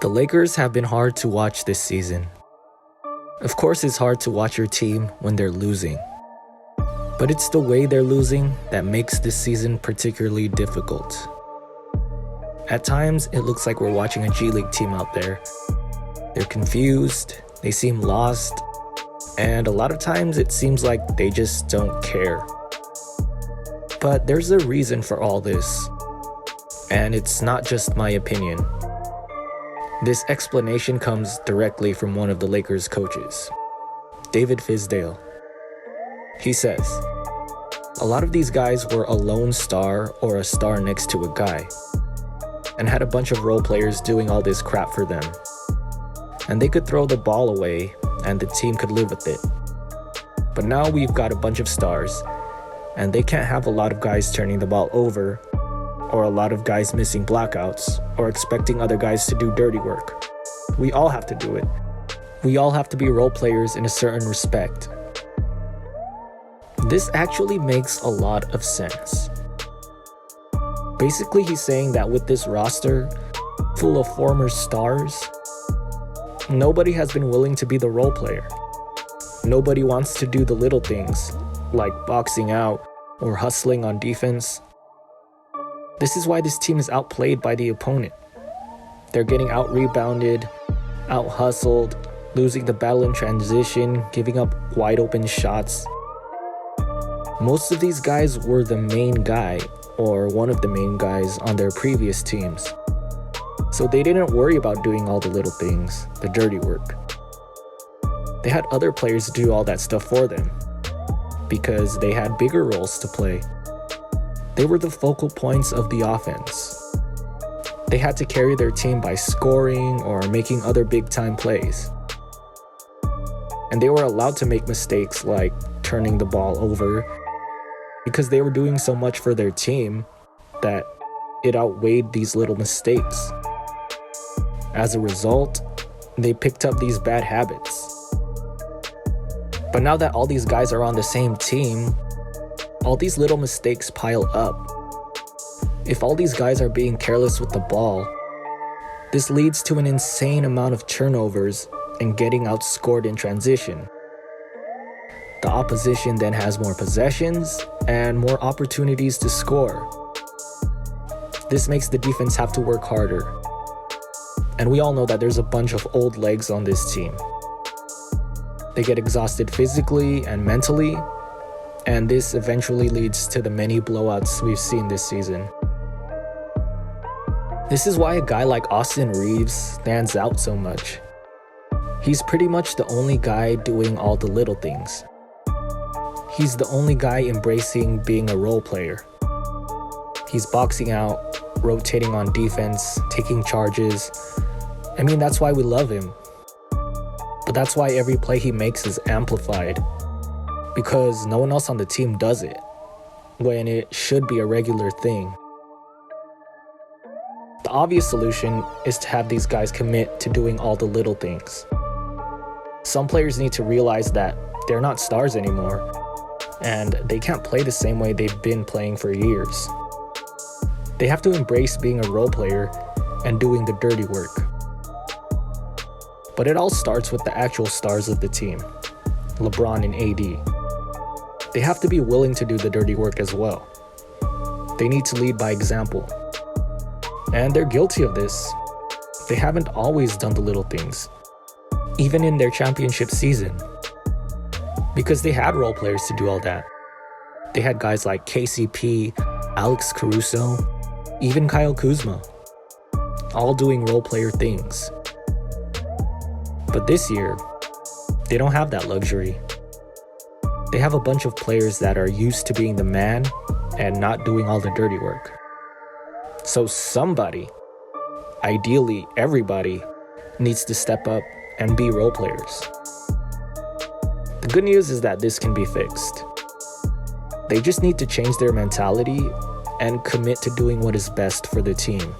The Lakers have been hard to watch this season. Of course, it's hard to watch your team when they're losing. But it's the way they're losing that makes this season particularly difficult. At times, it looks like we're watching a G League team out there. They're confused, they seem lost, and a lot of times it seems like they just don't care. But there's a reason for all this, and it's not just my opinion. This explanation comes directly from one of the Lakers' coaches, David Fizdale. He says, a lot of these guys were a lone star or a star next to a guy, and had a bunch of role players doing all this crap for them. And they could throw the ball away, and the team could live with it. But now we've got a bunch of stars, and they can't have a lot of guys turning the ball over, or a lot of guys missing blackouts, or expecting other guys to do dirty work. We all have to do it. We all have to be role players in a certain respect. This actually makes a lot of sense. Basically, he's saying that with this roster full of former stars, nobody has been willing to be the role player. Nobody wants to do the little things, like boxing out or hustling on defense. This is why this team is outplayed by the opponent. They're getting out-rebounded, out-hustled, losing the battle in transition, giving up wide-open shots. Most of these guys were the main guy, or one of the main guys on their previous teams. So they didn't worry about doing all the little things, the dirty work. They had other players do all that stuff for them, because they had bigger roles to play. They were the focal points of the offense. They had to carry their team by scoring or making other big-time plays. And they were allowed to make mistakes like turning the ball over because they were doing so much for their team that it outweighed these little mistakes. As a result, they picked up these bad habits. But now that all these guys are on the same team, all these little mistakes pile up. If all these guys are being careless with the ball, this leads to an insane amount of turnovers and getting outscored in transition. The opposition then has more possessions and more opportunities to score. This makes the defense have to work harder. And we all know that there's a bunch of old legs on this team. They get exhausted physically and mentally, and this eventually leads to the many blowouts we've seen this season. This is why a guy like Austin Reaves stands out so much. He's pretty much the only guy doing all the little things. He's the only guy embracing being a role player. He's boxing out, rotating on defense, taking charges. I mean, that's why we love him. But that's why every play he makes is amplified. Because no one else on the team does it, when it should be a regular thing. The obvious solution is to have these guys commit to doing all the little things. Some players need to realize that they're not stars anymore, and they can't play the same way they've been playing for years. They have to embrace being a role player and doing the dirty work. But it all starts with the actual stars of the team, LeBron and AD. They have to be willing to do the dirty work as well. They need to lead by example. And they're guilty of this. They haven't always done the little things, even in their championship season, because they had role players to do all that. They had guys like KCP, Alex Caruso, even Kyle Kuzma, all doing role player things. But this year, they don't have that luxury. They have a bunch of players that are used to being the man and not doing all the dirty work. So somebody, ideally everybody, needs to step up and be role players. The good news is that this can be fixed. They just need to change their mentality and commit to doing what is best for the team.